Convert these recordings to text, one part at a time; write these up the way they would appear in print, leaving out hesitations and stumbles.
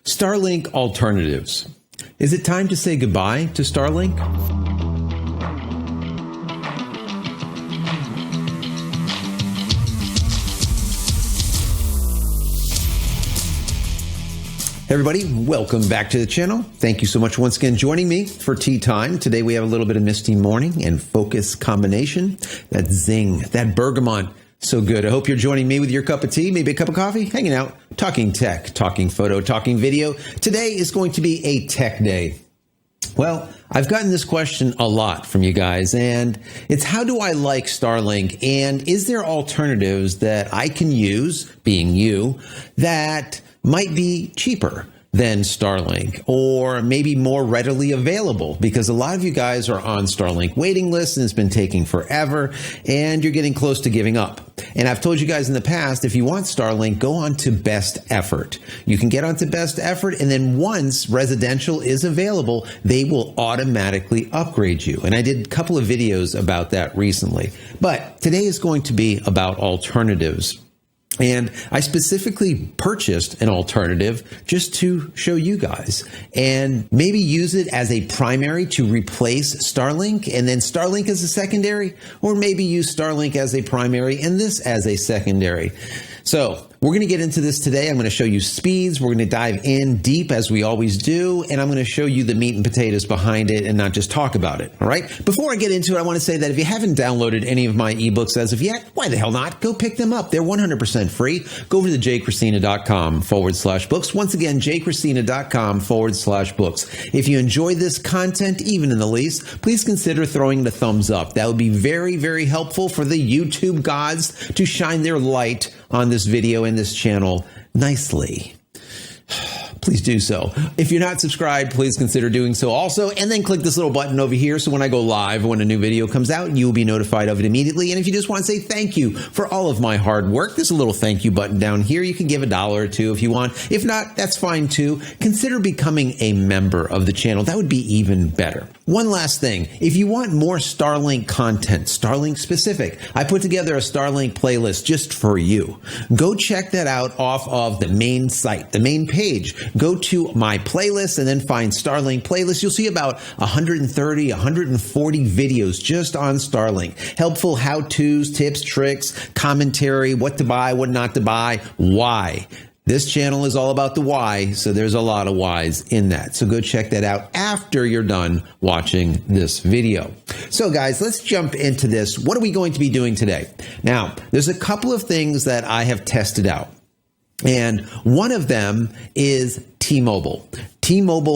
Starlink alternatives. Is it time to say goodbye to Starlink? Hey everybody, welcome back to the channel. Thank you so much once again joining me for tea time. Today we have a little bit of misty morning and focus combination. That zing, that bergamot, so good. I hope you're joining me with your cup of tea, maybe a cup of coffee, hanging out, talking tech, talking photo, talking video. Today is going to be a tech day. Well, I've gotten this question a lot from you guys, and it's how do I like Starlink, and is there alternatives that I can use, being you, that might be cheaper than Starlink or maybe more readily available, because a lot of you guys are on Starlink waiting lists and it's been taking forever and you're getting close to giving up. And I've told you guys in the past, if you want Starlink, go on to Best Effort. You can get onto Best Effort, and then once residential is available, they will automatically upgrade you. And I did a couple of videos about that recently. But today is going to be about alternatives. And I specifically purchased an alternative just to show you guys and maybe use it as a primary to replace Starlink, and then Starlink as a secondary, or maybe use Starlink as a primary and this as a secondary. So we're going to get into this today. I'm going to show you speeds. We're going to dive in deep as we always do. And I'm going to show you the meat and potatoes behind it and not just talk about it. All right. Before I get into it, I want to say that if you haven't downloaded any of my ebooks as of yet, why the hell not? Go pick them up. They're 100% free. Go over to JCristina.com/books. Once again, JCristina.com/books. If you enjoy this content, even in the least, please consider throwing the thumbs up. That would be very, very helpful for the YouTube gods to shine their light on this video and this channel nicely. Please do so. If you're not subscribed, please consider doing so also, and then click this little button over here so when I go live, when a new video comes out, you will be notified of it immediately. And if you just want to say thank you for all of my hard work, there's a little thank you button down here. You can give $1 or $2 if you want. If not, that's fine too. Consider becoming a member of the channel. That would be even better. One last thing, if you want more Starlink content, Starlink specific, I put together a Starlink playlist just for you. Go check that out off of the main site, the main page. Go to my playlist and then find Starlink playlist. You'll see about 130, 140 videos just on Starlink. Helpful how-tos, tips, tricks, commentary, what to buy, what not to buy, why. This channel is all about the why, so there's a lot of whys in that. So go check that out after you're done watching this video. So guys, let's jump into this. What are we going to be doing today? Now, there's a couple of things that I have tested out. And one of them is T-Mobile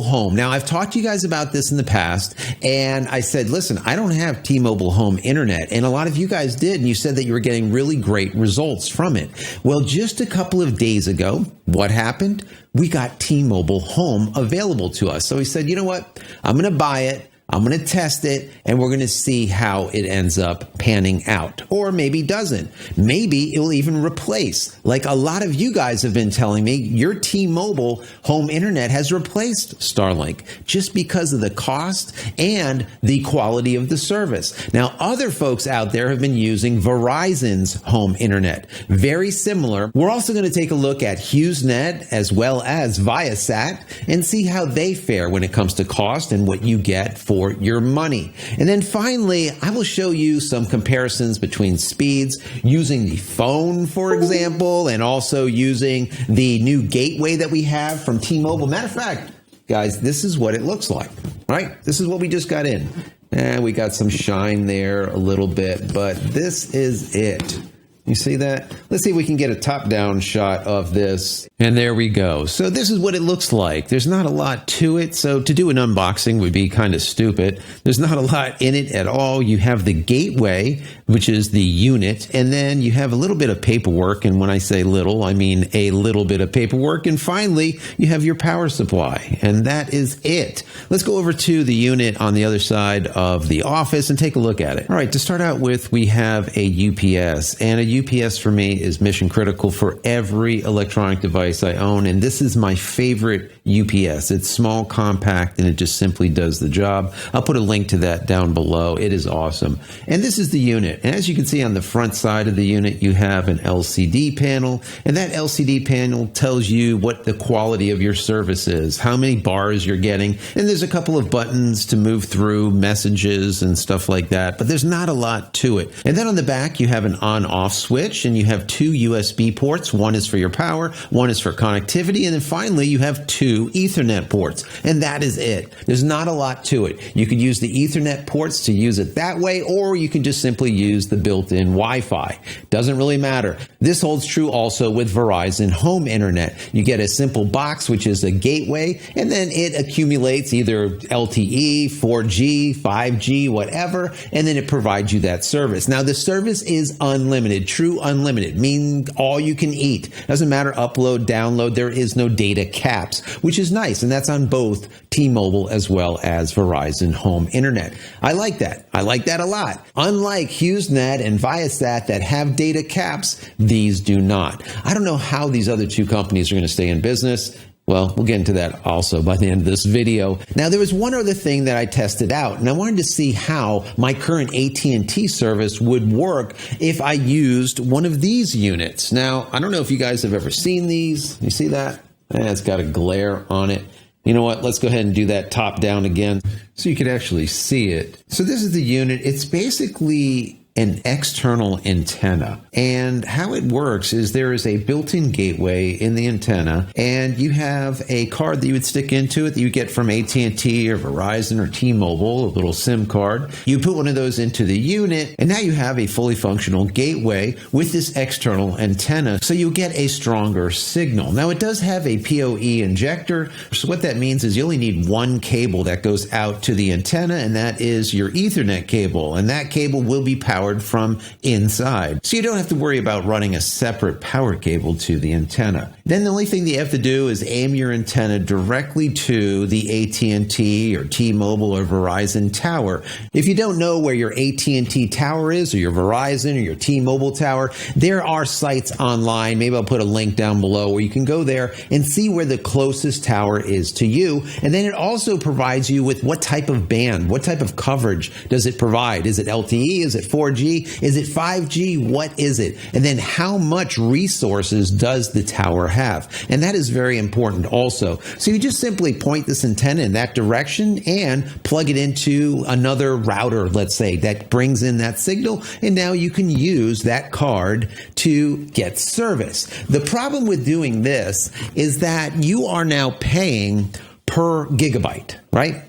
Home. Now, I've talked to you guys about this in the past, and I said, listen, I don't have T-Mobile Home internet. And a lot of you guys did, and you said that you were getting really great results from it. Well, just a couple of days ago, what happened? We got T-Mobile Home available to us. So we said, you know what? I'm going to buy it. I'm going to test it, and we're going to see how it ends up panning out. Or maybe doesn't. Maybe it'll even replace. Like a lot of you guys have been telling me, your T-Mobile home internet has replaced Starlink just because of the cost and the quality of the service. Now, other folks out there have been using Verizon's home internet. Very similar. We're also going to take a look at HughesNet as well as ViaSat and see how they fare when it comes to cost and what you get for your money. And then finally, I will show you some comparisons between speeds using the phone, for example, and also using the new gateway that we have from T-Mobile. Matter of fact, guys, this is what it looks like. All right, this is what we just got in. And we got some shine there a little bit, but this is it. You see that? Let's see if we can get a top-down shot of this. And there we go. So this is what it looks like. There's not a lot to it. So to do an unboxing would be kind of stupid. There's not a lot in it at all. You have the gateway, which is the unit. And then you have a little bit of paperwork. And when I say little, I mean a little bit of paperwork. And finally, you have your power supply. And that is it. Let's go over to the unit on the other side of the office and take a look at it. All right, to start out with, we have a UPS. And a UPS for me is mission critical for every electronic device I own, and this is my favorite UPS. It's small, compact, and it just simply does the job. I'll put a link to that down below. It is awesome. And this is the unit. And as you can see on the front side of the unit, you have an LCD panel, and that LCD panel tells you what the quality of your service is, how many bars you're getting, and there's a couple of buttons to move through messages and stuff like that, but there's not a lot to it. And then on the back, you have an on-off switch, and you have two USB ports. One is for your power, one is for connectivity, and then finally, you have two Ethernet ports, and that is it. There's not a lot to it. You could use the Ethernet ports to use it that way, or you can just simply use the built-in Wi-Fi. Doesn't really matter. This holds true also with Verizon Home Internet. You get a simple box, which is a gateway, and then it accumulates either LTE, 4G, 5G, whatever, and then it provides you that service. Now, the service is unlimited, true unlimited, meaning all you can eat. Doesn't matter upload, download, there is no data caps, which is nice, and that's on both T-Mobile as well as Verizon Home Internet. I like that. I like that a lot. Unlike HughesNet and ViaSat that have data caps, these do not. I don't know how these other two companies are going to stay in business. Well, we'll get into that also by the end of this video. Now, there was one other thing that I tested out, and I wanted to see how my current AT&T service would work if I used one of these units. Now, I don't know if you guys have ever seen these. You see that? It's got a glare on it. You know what? Let's go ahead and do that top down again so you can actually see it. So this is the unit. It's basically an external antenna. And how it works is there is a built-in gateway in the antenna, and you have a card that you would stick into it that you get from AT&T or Verizon or T-Mobile, a little SIM card. You put one of those into the unit, and now you have a fully functional gateway with this external antenna, so you get a stronger signal. Now, it does have a PoE injector, so what that means is you only need one cable that goes out to the antenna, and that is your Ethernet cable, and that cable will be powered from inside. So you don't have to worry about running a separate power cable to the antenna. Then the only thing that you have to do is aim your antenna directly to the AT&T or T-Mobile or Verizon tower. If you don't know where your AT&T tower is, or your Verizon or your T-Mobile tower, there are sites online. Maybe I'll put a link down below where you can go there and see where the closest tower is to you. And then it also provides you with what type of band, what type of coverage does it provide? Is it LTE? Is it 4G? Is it 5G? What is it? And then how much resources does the tower have? And that is very important also. So you just simply point this antenna in that direction and plug it into another router, let's say, that brings in that signal. And now you can use that card to get service. The problem with doing this is that you are now paying per gigabyte, right?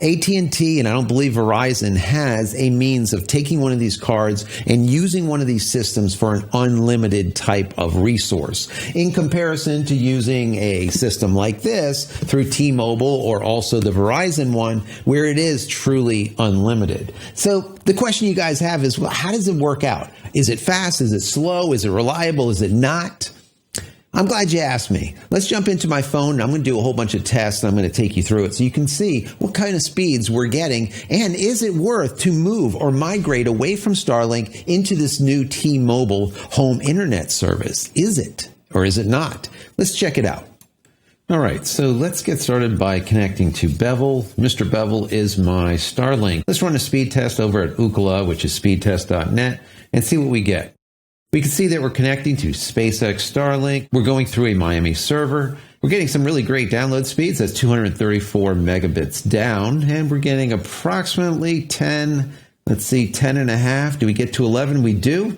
AT&T, and I don't believe Verizon, has a means of taking one of these cards and using one of these systems for an unlimited type of resource, in comparison to using a system like this through T-Mobile or also the Verizon one, where it is truly unlimited. So the question you guys have is, well, how does it work out? Is it fast? Is it slow? Is it reliable? Is it not? I'm glad you asked me. Let's jump into my phone, and I'm going to do a whole bunch of tests, and I'm going to take you through it so you can see what kind of speeds we're getting, and is it worth to move or migrate away from Starlink into this new T-Mobile home internet service? Is it, or is it not? Let's check it out. All right, so let's get started by connecting to Bevel. Mr. Bevel is my Starlink. Let's run a speed test over at Ookla, which is speedtest.net, and see what we get. We can see that we're connecting to SpaceX Starlink. We're going through a Miami server. We're getting some really great download speeds. That's 234 megabits down. And we're getting approximately 10 and a half. Do we get to 11? We do.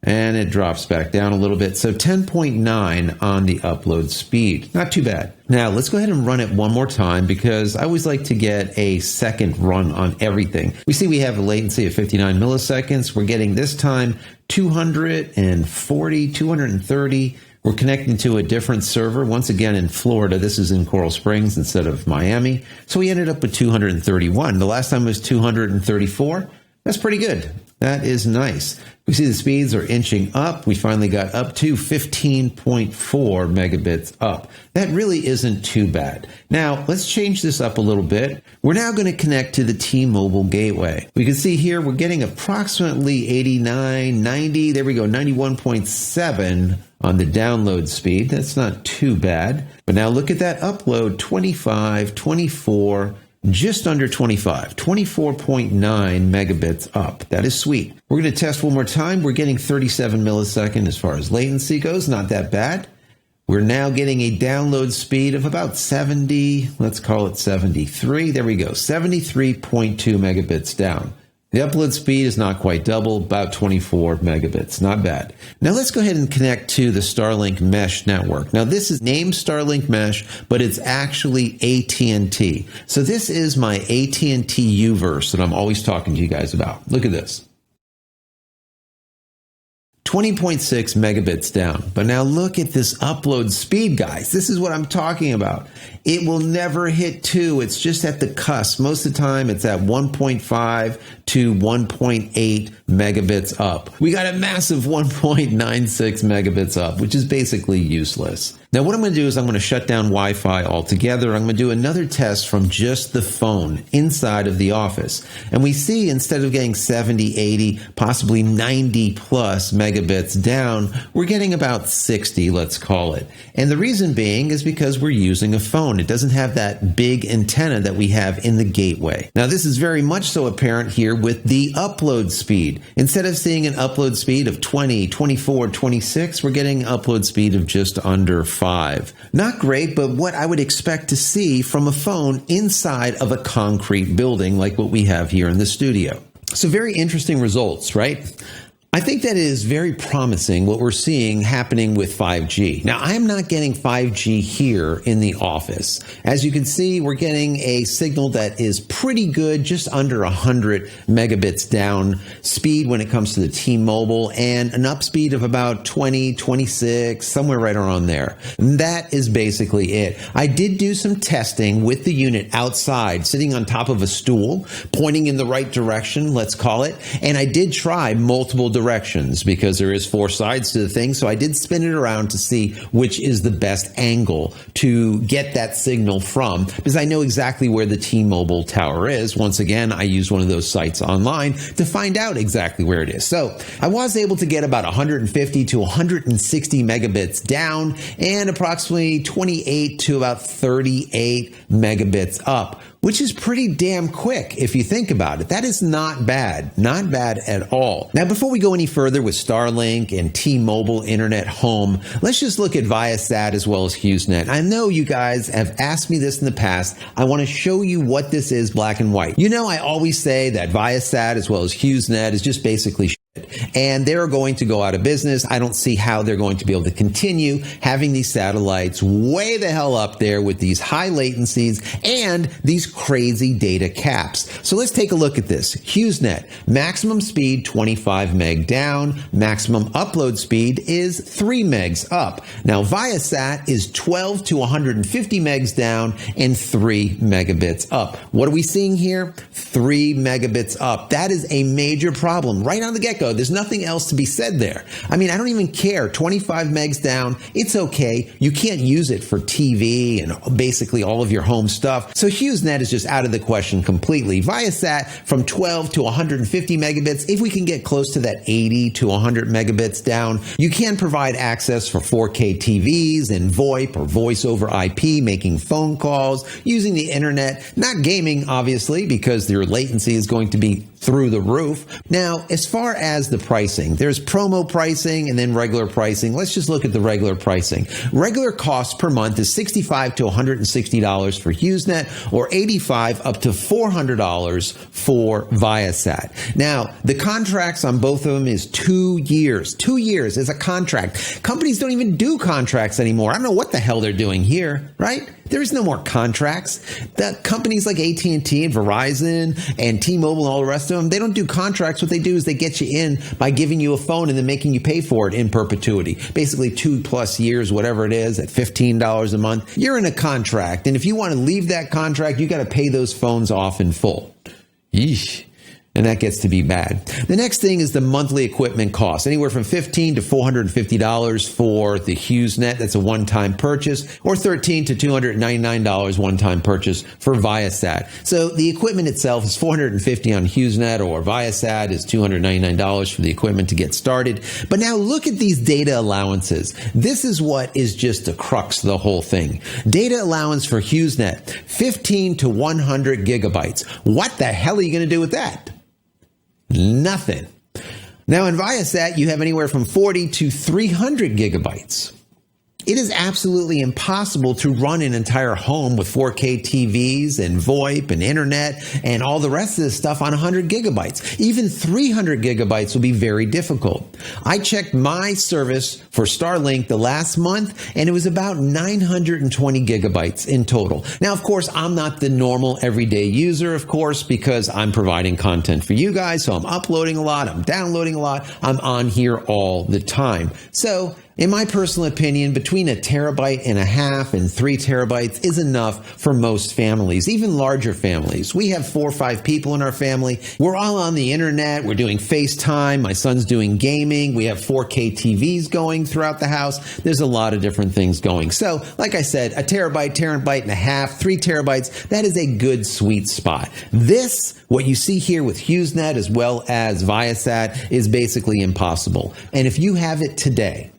And it drops back down a little bit. So 10.9 on the upload speed. Not too bad. Now, let's go ahead and run it one more time, because I always like to get a second run on everything. We see we have a latency of 59 milliseconds. We're getting this time 240, 230. We're connecting to a different server, once again in Florida. This is in Coral Springs instead of Miami. So we ended up with 231. The last time was 234. That's pretty good. That is nice. We see the speeds are inching up. We finally got up to 15.4 megabits up. That really isn't too bad. Now, let's change this up a little bit. We're now going to connect to the T-Mobile gateway. We can see here we're getting approximately 89, 90. There we go, 91.7 on the download speed. That's not too bad. But now look at that upload, 25, 24, just under 25, 24.9 megabits up. That is sweet. We're going to test one more time. We're getting 37 milliseconds as far as latency goes. Not that bad. We're now getting a download speed of about 70, let's call it 73. There we go, 73.2 megabits down. The upload speed is not quite double, about 24 megabits. Not bad. Now let's go ahead and connect to the Starlink mesh network. Now this is named Starlink mesh, but it's actually AT&T. So this is my AT&T Uverse that I'm always talking to you guys about. Look at this. 20.6 megabits down. But now look at this upload speed, guys. This is what I'm talking about. It will never hit 2. It's just at the cusp. Most of the time, it's at 1.5 to 1.8 megabits up. We got a massive 1.96 megabits up, which is basically useless. Now, what I'm going to do is I'm going to shut down Wi-Fi altogether. I'm going to do another test from just the phone inside of the office. And we see instead of getting 70, 80, possibly 90 plus megabits down, we're getting about 60, let's call it. And the reason being is because we're using a phone. It doesn't have that big antenna that we have in the gateway. Now, this is very much so apparent here with the upload speed. Instead of seeing an upload speed of 20, 24, 26, we're getting an upload speed of just under 5. Not great, but what I would expect to see from a phone inside of a concrete building like what we have here in the studio. So very interesting results, right? I think that is very promising what we're seeing happening with 5G. Now, I am not getting 5G here in the office. As you can see, we're getting a signal that is pretty good, just under 100 megabits down speed when it comes to the T-Mobile, and an up speed of about 20, 26, somewhere right around there. And that is basically it. I did do some testing with the unit outside, sitting on top of a stool, pointing in the right direction, let's call it, and I did try multiple directions because there is 4 sides to the thing. So I did spin it around to see which is the best angle to get that signal from, because I know exactly where the T-Mobile tower is. Once again, I used one of those sites online to find out exactly where it is. So I was able to get about 150 to 160 megabits down and approximately 28 to about 38 megabits up, which is pretty damn quick if you think about it. That is not bad. Not bad at all. Now, before we go any further with Starlink and T-Mobile Internet Home, let's just look at ViaSat as well as HughesNet. I know you guys have asked me this in the past. I want to show you what this is black and white. You know, I always say that ViaSat as well as HughesNet is just basically and they're going to go out of business. I don't see how they're going to be able to continue having these satellites way the hell up there with these high latencies and these crazy data caps. So let's take a look at this. HughesNet, maximum speed 25 meg down, maximum upload speed is 3 megs up. Now ViaSat is 12 to 150 megs down and 3 megabits up. What are we seeing here? 3 megabits up. That is a major problem right on the get-go. There's nothing else to be said there. I mean, I don't even care. 25 megs down, it's okay. You can't use it for TV and basically all of your home stuff. So HughesNet is just out of the question completely. ViaSat from 12 to 150 megabits. If we can get close to that 80 to 100 megabits down, you can provide access for 4K TVs and VoIP or voice over IP, making phone calls, using the internet, not gaming, obviously, because your latency is going to be through the roof. Now, as far as the pricing, there's promo pricing and then regular pricing. Let's just look at the regular pricing. Regular cost per month is $65 to $160 for HughesNet or $85 up to $400 for ViaSat. Now, the contracts on both of them is 2 years. 2 years is a contract. Companies don't even do contracts anymore. I don't know what the hell they're doing here, right? There is no more contracts. The companies like AT&T and Verizon and T-Mobile and all the rest of them, they don't do contracts. What they do is they get you in by giving you a phone and then making you pay for it in perpetuity. Basically 2+ years, whatever it is, at $15 a month. You're in a contract. And if you want to leave that contract, you got to pay those phones off in full. Yeesh. And that gets to be bad. The next thing is the monthly equipment cost, anywhere from $15 to $450 for the HughesNet. That's a one-time purchase, or $13 to $299 one-time purchase for ViaSat. So the equipment itself is $450 on HughesNet, or ViaSat is $299 for the equipment to get started. But now look at these data allowances. This is what is just the crux of the whole thing. Data allowance for HughesNet, 15 to 100 gigabytes. What the hell are you going to do with that? Nothing. Now in ViaSat, you have anywhere from 40 to 300 gigabytes. It is absolutely impossible to run an entire home with 4K TVs and VoIP and internet and all the rest of this stuff on 100 gigabytes. Even 300 gigabytes will be very difficult. I checked my service for Starlink the last month, and it was about 920 gigabytes in total. Now, of course, I'm not the normal everyday user, of course, because I'm providing content for you guys. So I'm uploading a lot. I'm downloading a lot. I'm on here all the time. So in my personal opinion, between 1.5 terabytes and 3 terabytes is enough for most families, even larger families. We have 4 or 5 people in our family. We're all on the internet. We're doing FaceTime. My son's doing gaming. We have 4K TVs going throughout the house. There's a lot of different things going. So, like I said, 1 terabyte, 1.5 terabytes, 3 terabytes, that is a good sweet spot. This, what you see here with HughesNet as well as ViaSat, is basically impossible. And if you have it today,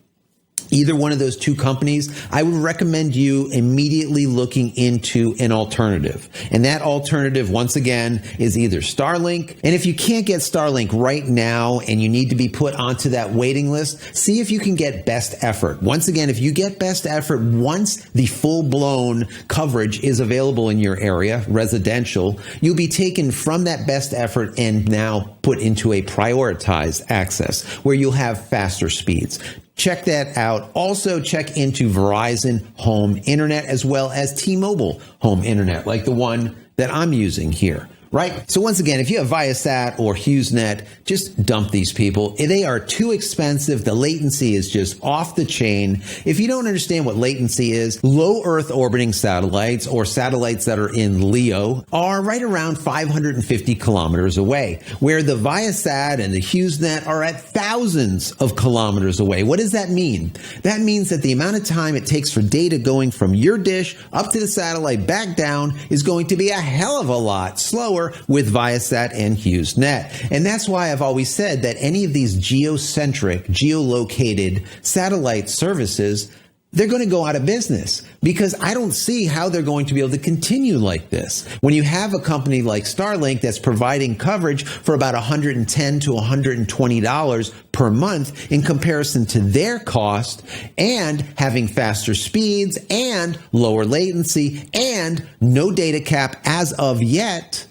either one of those two companies, I would recommend you immediately looking into an alternative. And that alternative, once again, is either Starlink. And if you can't get Starlink right now and you need to be put onto that waiting list, see if you can get best effort. Once again, if you get best effort, once the full-blown coverage is available in your area, residential, you'll be taken from that best effort and now put into a prioritized access where you'll have faster speeds. Check that out. Also, check into Verizon Home Internet as well as T-Mobile Home Internet, like the one that I'm using here. Right? So once again, if you have ViaSat or HughesNet, just dump these people. They are too expensive. The latency is just off the chain. If you don't understand what latency is, low Earth orbiting satellites or satellites that are in LEO are right around 550 kilometers away, where the ViaSat and the HughesNet are at thousands of kilometers away. What does that mean? That means that the amount of time it takes for data going from your dish up to the satellite back down is going to be a hell of a lot slower with ViaSat and HughesNet. And that's why I've always said that any of these geocentric, geolocated satellite services, they're going to go out of business because I don't see how they're going to be able to continue like this. When you have a company like Starlink that's providing coverage for about $110 to $120 per month in comparison to their cost, and having faster speeds and lower latency and no data cap as of yet.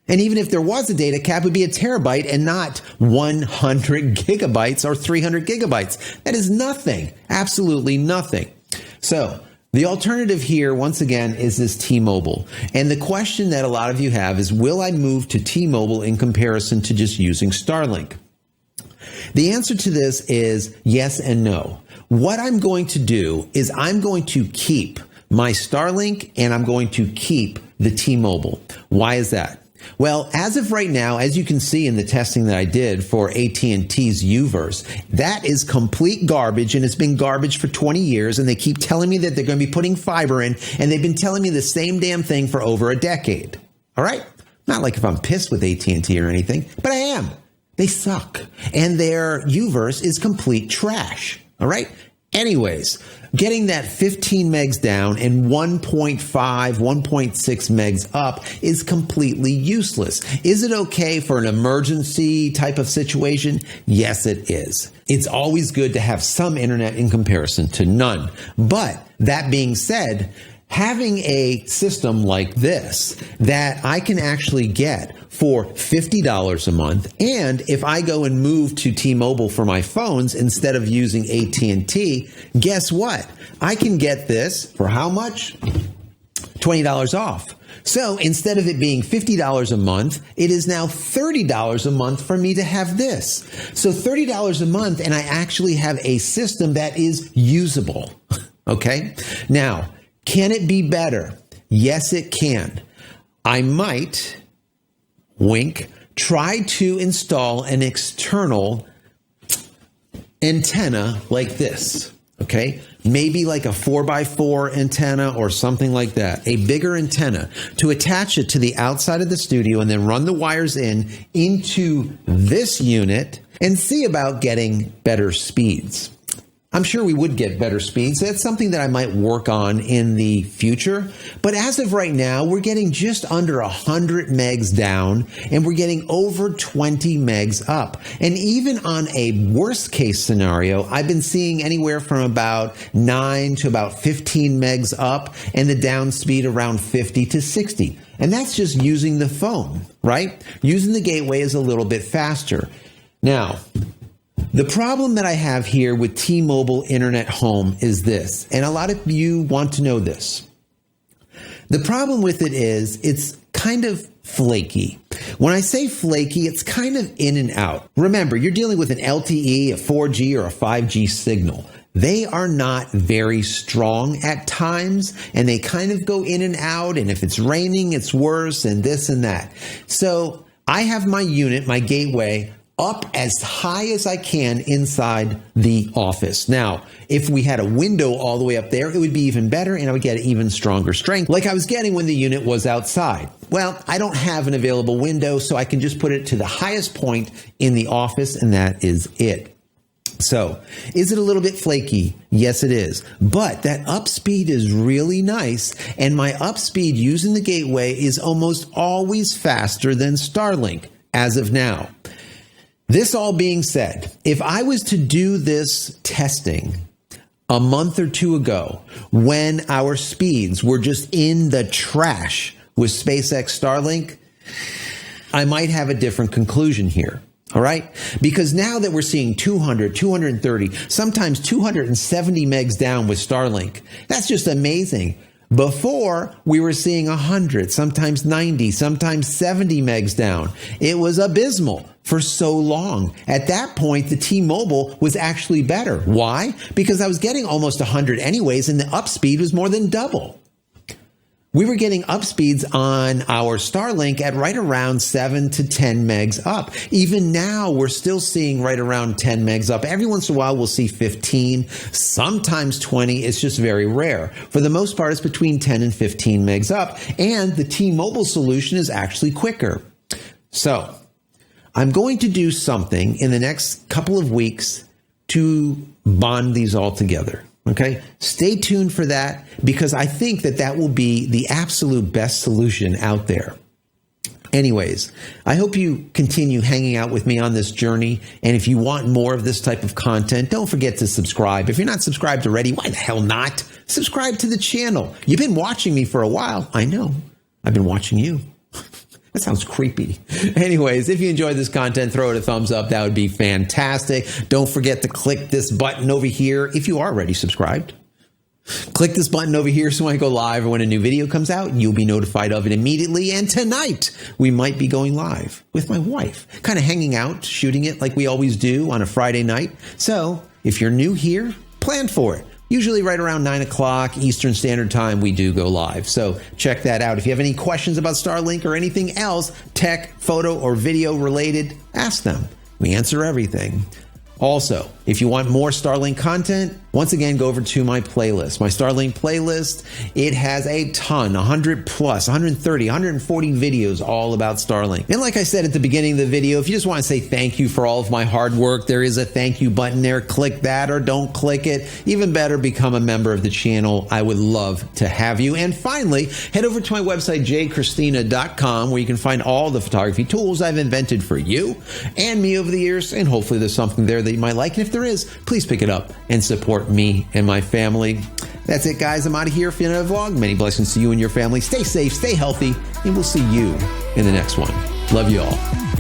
And even if there was a data cap, it would be 1 terabyte and not 100 gigabytes or 300 gigabytes. That is nothing, absolutely nothing. So the alternative here, once again, is this T-Mobile. And the question that a lot of you have is, will I move to T-Mobile in comparison to just using Starlink? The answer to this is yes and no. What I'm going to do is I'm going to keep my Starlink and I'm going to keep the T-Mobile. Why is that? Well, as of right now, as you can see in the testing that I did for AT&T's Uverse, that is complete garbage, and it's been garbage for 20 years, and they keep telling me that they're going to be putting fiber in, and they've been telling me the same damn thing for over a decade. All right? Not like if I'm pissed with AT&T or anything, but I am. They suck, and their Uverse is complete trash. All right? Anyways, getting that 15 megs down and 1.5, 1.6 megs up is completely useless. Is it okay for an emergency type of situation? Yes, it is. It's always good to have some internet in comparison to none. But that being said, having a system like this that I can actually get for $50 a month, and if I go and move to T-Mobile for my phones instead of using AT&T, guess what? I can get this for how much? $20 off. So instead of it being $50 a month, it is now $30 a month for me to have this. So $30 a month, and I actually have a system that is usable. Okay? Now, can it be better? Yes, it can. I might, wink, try to install an external antenna like this, okay? Maybe like a 4x4 antenna or something like that, a bigger antenna, to attach it to the outside of the studio and then run the wires into this unit and see about getting better speeds. I'm sure we would get better speeds. That's something that I might work on in the future. But as of right now, we're getting just under 100 megs down, and we're getting over 20 megs up. And even on a worst case scenario, I've been seeing anywhere from about 9 to about 15 megs up, and the down speed around 50 to 60. And that's just using the phone, right? Using the gateway is a little bit faster. Now, the problem that I have here with T-Mobile Internet Home is this, and a lot of you want to know this. The problem with it is it's kind of flaky. When I say flaky, it's kind of in and out. Remember, you're dealing with an LTE, a 4G, or a 5G signal. They are not very strong at times, and they kind of go in and out, and if it's raining, it's worse, and this and that. So I have my unit, my gateway, up as high as I can inside the office. Now, if we had a window all the way up there, it would be even better, and I would get even stronger strength like I was getting when the unit was outside. Well, I don't have an available window, so I can just put it to the highest point in the office, and that is it. So, is it a little bit flaky? Yes, it is. But that up speed is really nice, and my up speed using the gateway is almost always faster than Starlink as of now. This all being said, if I was to do this testing a month or two ago when our speeds were just in the trash with SpaceX Starlink, I might have a different conclusion here. All right? Because now that we're seeing 200, 230, sometimes 270 megs down with Starlink, that's just amazing. Before, we were seeing 100, sometimes 90, sometimes 70 megs down. It was abysmal for so long. At that point, the T-Mobile was actually better. Why? Because I was getting almost 100 anyways, and the up speed was more than double. We were getting up speeds on our Starlink at right around 7 to 10 megs up. Even now, we're still seeing right around 10 megs up. Every once in a while, we'll see 15, sometimes 20. It's just very rare. For the most part, it's between 10 and 15 megs up. And the T-Mobile solution is actually quicker. So, I'm going to do something in the next couple of weeks to bond these all together. Okay, stay tuned for that, because I think that that will be the absolute best solution out there. Anyways, I hope you continue hanging out with me on this journey. And if you want more of this type of content, don't forget to subscribe. If you're not subscribed already, why the hell not? Subscribe to the channel. You've been watching me for a while. I know. I've been watching you. That sounds creepy. Anyways, if you enjoyed this content, throw it a thumbs up. That would be fantastic. Don't forget to click this button over here if you are already subscribed. Click this button over here so when I go live or when a new video comes out, you'll be notified of it immediately. And tonight, we might be going live with my wife, kind of hanging out, shooting it like we always do on a Friday night. So if you're new here, plan for it. Usually right around 9 o'clock Eastern Standard Time, we do go live. So check that out. If you have any questions about Starlink or anything else, tech, photo, or video related, ask them. We answer everything. Also, if you want more Starlink content, once again, go over to my playlist, my Starlink playlist. It has a ton, 100 plus, 130, 140 videos all about Starlink. And like I said at the beginning of the video, if you just want to say thank you for all of my hard work, there is a thank you button there. Click that or don't click it. Even better, become a member of the channel. I would love to have you. And finally, head over to my website, JCristina.com, where you can find all the photography tools I've invented for you and me over the years. And hopefully there's something there that you might like. And if there is, please pick it up and support me and my family. That's it, guys. I'm out of here for another vlog. Many blessings to you and your family. Stay safe, stay healthy, and we'll see you in the next one. Love you all.